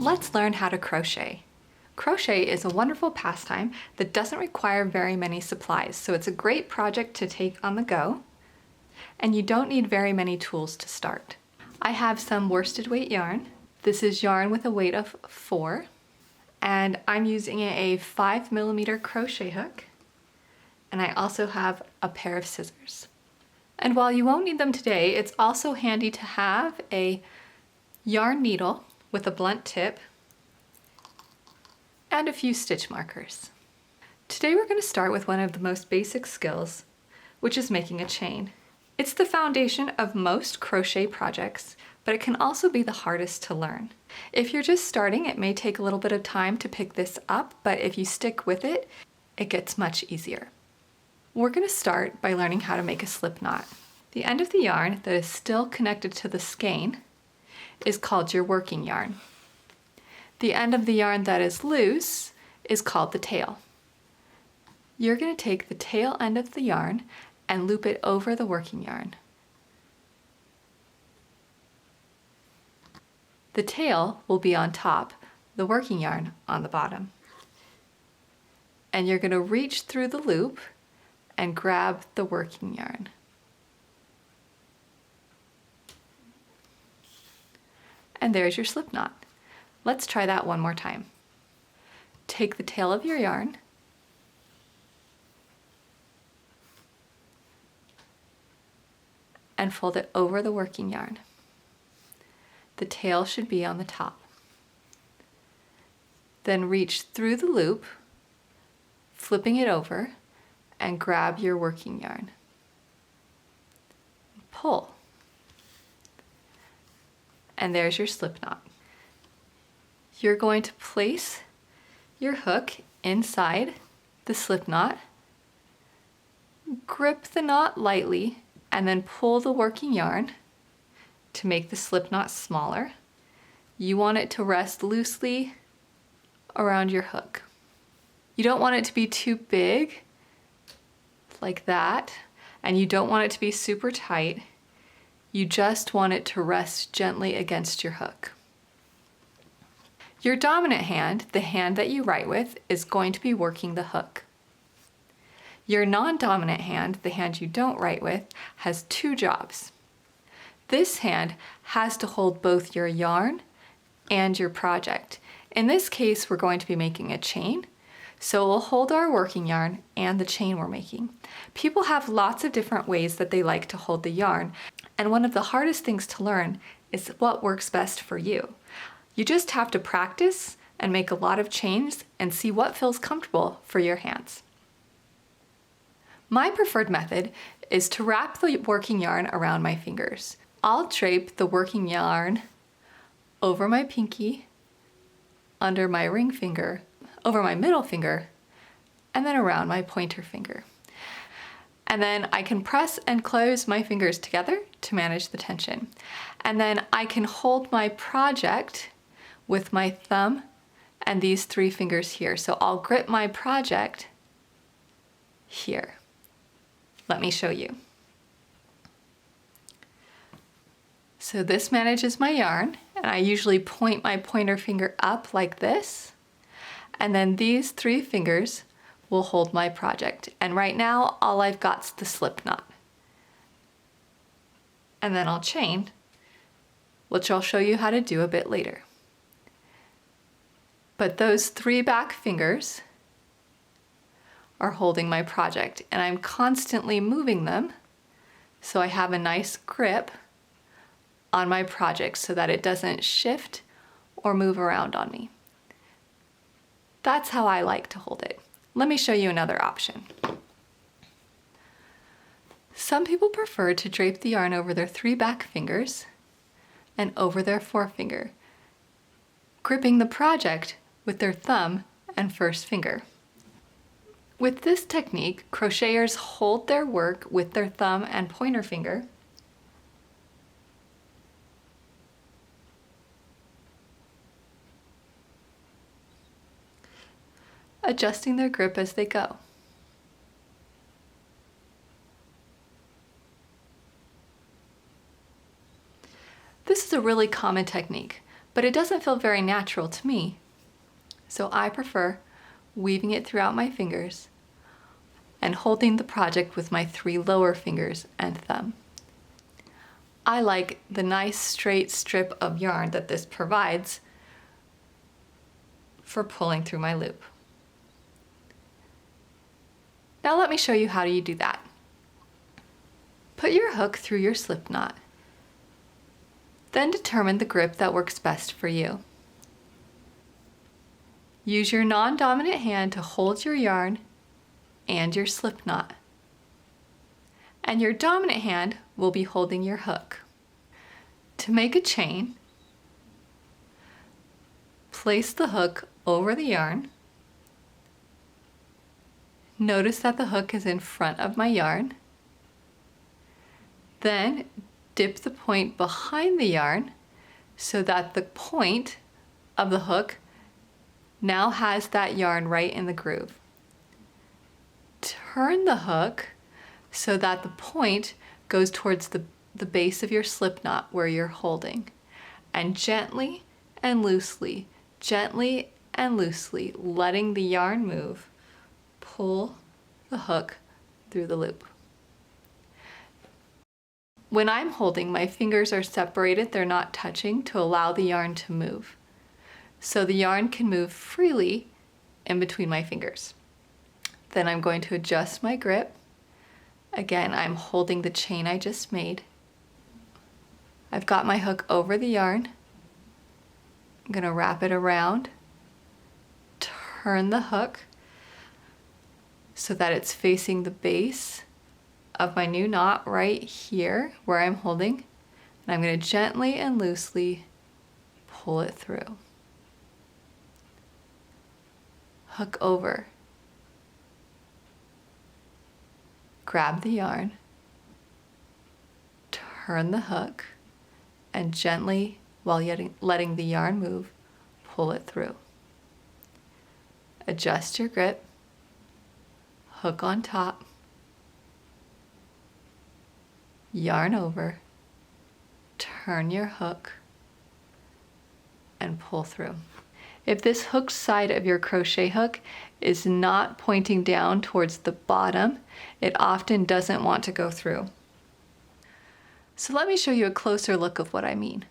Let's learn how to crochet. Crochet is a wonderful pastime that doesn't require very many supplies, so it's a great project to take on the go, and you don't need very many tools to start. I have some worsted weight yarn. This is yarn with a weight of 4, and I'm using a 5mm crochet hook, and I also have a pair of scissors. And while you won't need them today, it's also handy to have a yarn needle with a blunt tip and a few stitch markers. Today we're going to start with one of the most basic skills, which is making a chain. It's the foundation of most crochet projects, but it can also be the hardest to learn. If you're just starting, it may take a little bit of time to pick this up, but if you stick with it, it gets much easier. We're going to start by learning how to make a slip knot. The end of the yarn that is still connected to the skein is called your working yarn. The end of the yarn that is loose is called the tail. You're going to take the tail end of the yarn and loop it over the working yarn. The tail will be on top, the working yarn on the bottom. And you're going to reach through the loop and grab the working yarn. And there's your slip knot. Let's try that one more time. Take the tail of your yarn and fold it over the working yarn. The tail should be on the top. Then reach through the loop, flipping it over, and grab your working yarn. Pull. And there's your slip knot. You're going to place your hook inside the slip knot, grip the knot lightly, and then pull the working yarn to make the slip knot smaller. You want it to rest loosely around your hook. You don't want it to be too big, like that, and you don't want it to be super tight. You just want it to rest gently against your hook. Your dominant hand, the hand that you write with, is going to be working the hook. Your non-dominant hand, the hand you don't write with, has 2 jobs. This hand has to hold both your yarn and your project. In this case, we're going to be making a chain, so we'll hold our working yarn and the chain we're making. People have lots of different ways that they like to hold the yarn, and one of the hardest things to learn is what works best for you. You just have to practice and make a lot of chains and see what feels comfortable for your hands. My preferred method is to wrap the working yarn around my fingers. I'll drape the working yarn over my pinky, under my ring finger, over my middle finger, and then around my pointer finger. And then I can press and close my fingers together to manage the tension. And then I can hold my project with my thumb and these 3 fingers here. So I'll grip my project here. Let me show you. So this manages my yarn, and I usually point my pointer finger up like this, and then these 3 fingers will hold my project. And right now, all I've got's the slip knot. And then I'll chain, which I'll show you how to do a bit later. But those 3 back fingers are holding my project, and I'm constantly moving them so I have a nice grip on my project so that it doesn't shift or move around on me. That's how I like to hold it. Let me show you another option. Some people prefer to drape the yarn over their 3 back fingers and over their forefinger, gripping the project with their thumb and first finger. With this technique, crocheters hold their work with their thumb and pointer finger, adjusting their grip as they go. This is a really common technique, but it doesn't feel very natural to me. So I prefer weaving it throughout my fingers and holding the project with my 3 lower fingers and thumb. I like the nice straight strip of yarn that this provides for pulling through my loop. Now let me show you how you do that. Put your hook through your slip knot. Then determine the grip that works best for you. Use your non-dominant hand to hold your yarn and your slip knot. And your dominant hand will be holding your hook. To make a chain, place the hook over the yarn. Notice that the hook is in front of my yarn. Then dip the point behind the yarn so that the point of the hook now has that yarn right in the groove. Turn the hook so that the point goes towards the base of your slip knot where you're holding. And gently and loosely, letting the yarn move, pull the hook through the loop. When I'm holding, my fingers are separated, they're not touching to allow the yarn to move. So the yarn can move freely in between my fingers. Then I'm going to adjust my grip. Again, I'm holding the chain I just made. I've got my hook over the yarn. I'm going to wrap it around, turn the hook so that it's facing the base of my new knot right here where I'm holding. And I'm going to gently and loosely pull it through. Hook over. Grab the yarn, turn the hook, and gently, while letting the yarn move, pull it through. Adjust your grip, hook on top, yarn over, turn your hook, and pull through. If this hooked side of your crochet hook is not pointing down towards the bottom, it often doesn't want to go through. So let me show you a closer look of what I mean.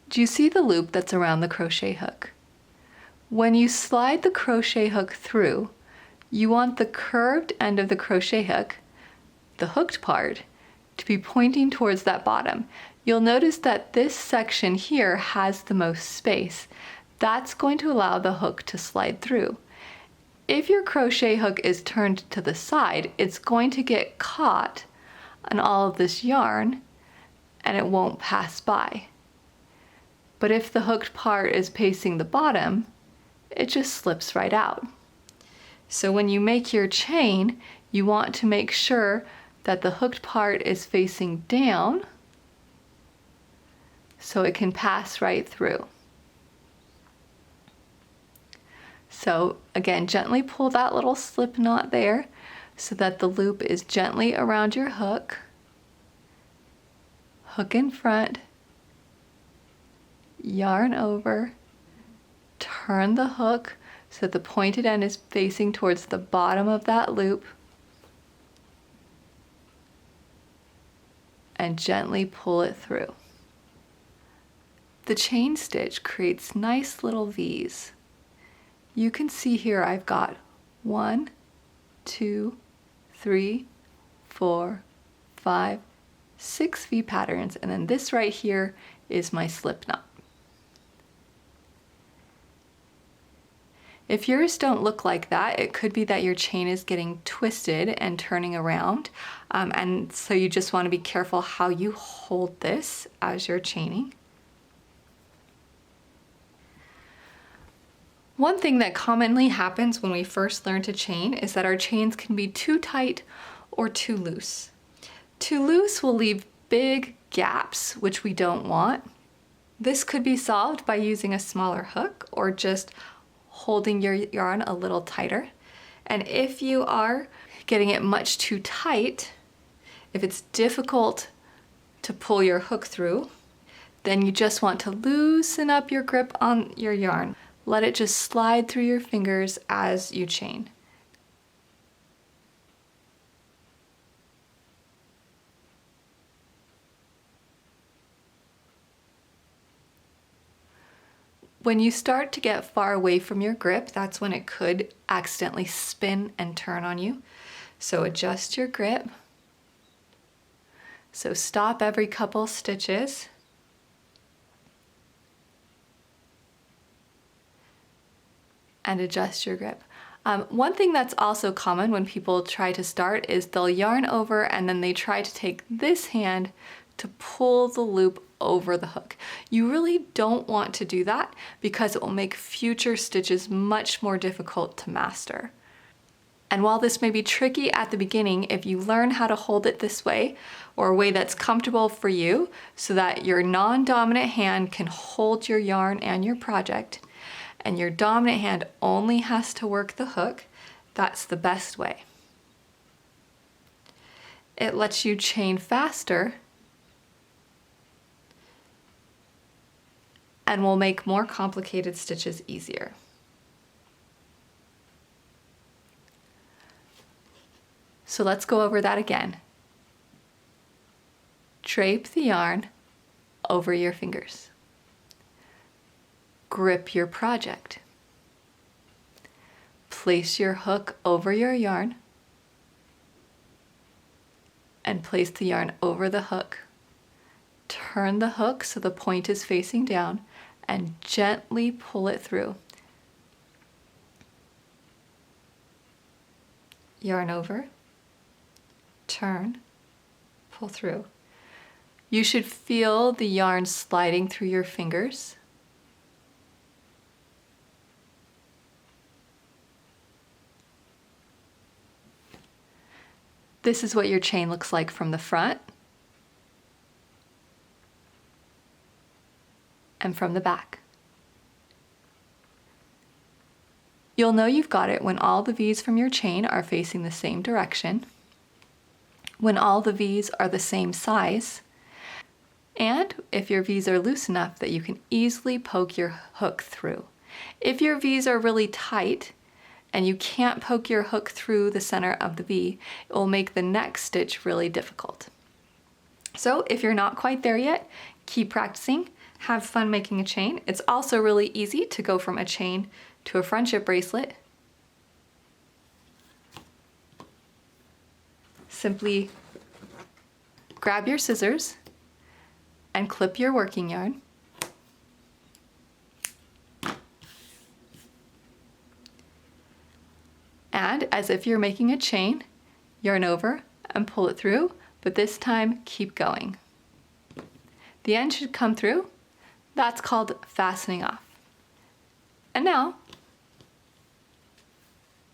Do you see the loop that's around the crochet hook? When you slide the crochet hook through, you want the curved end of the crochet hook, the hooked part, to be pointing towards that bottom. You'll notice that this section here has the most space. That's going to allow the hook to slide through. If your crochet hook is turned to the side, it's going to get caught on all of this yarn and it won't pass by. But if the hooked part is facing the bottom, it just slips right out. So when you make your chain, you want to make sure that the hooked part is facing down so it can pass right through. So again, gently pull that little slip knot there so that the loop is gently around your hook. Hook in front, yarn over, turn the hook so that the pointed end is facing towards the bottom of that loop, and gently pull it through. The chain stitch creates nice little V's. You can see here I've got 1, 2, 3, 4, 5, 6 V patterns, and then this right here is my slip knot. If yours don't look like that, it could be that your chain is getting twisted and turning around, and so you just want to be careful how you hold this as you're chaining. One thing that commonly happens when we first learn to chain is that our chains can be too tight or too loose. Too loose will leave big gaps, which we don't want. This could be solved by using a smaller hook or just holding your yarn a little tighter. And if you are getting it much too tight, if it's difficult to pull your hook through, then you just want to loosen up your grip on your yarn. Let it just slide through your fingers as you chain. When you start to get far away from your grip, that's when it could accidentally spin and turn on you. So adjust your grip. So stop every couple stitches. And adjust your grip. One thing that's also common when people try to start is they'll yarn over and then they try to take this hand to pull the loop over the hook. You really don't want to do that because it will make future stitches much more difficult to master. And while this may be tricky at the beginning, if you learn how to hold it this way, or a way that's comfortable for you so that your non-dominant hand can hold your yarn and your project, and your dominant hand only has to work the hook, that's the best way. It lets you chain faster and will make more complicated stitches easier. So let's go over that again. Drape the yarn over your fingers. Grip your project. Place your hook over your yarn and place the yarn over the hook. Turn the hook so the point is facing down and gently pull it through. Yarn over, turn, pull through. You should feel the yarn sliding through your fingers. This is what your chain looks like from the front and from the back. You'll know you've got it when all the V's from your chain are facing the same direction, when all the V's are the same size, and if your V's are loose enough that you can easily poke your hook through. If your V's are really tight and you can't poke your hook through the center of the V, it will make the next stitch really difficult. So if you're not quite there yet, keep practicing, have fun making a chain. It's also really easy to go from a chain to a friendship bracelet. Simply grab your scissors and clip your working yarn. And as if you're making a chain, yarn over and pull it through, but this time keep going. The end should come through. That's called fastening off. And now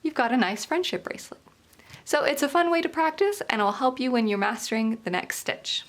you've got a nice friendship bracelet. So it's a fun way to practice and it'll help you when you're mastering the next stitch.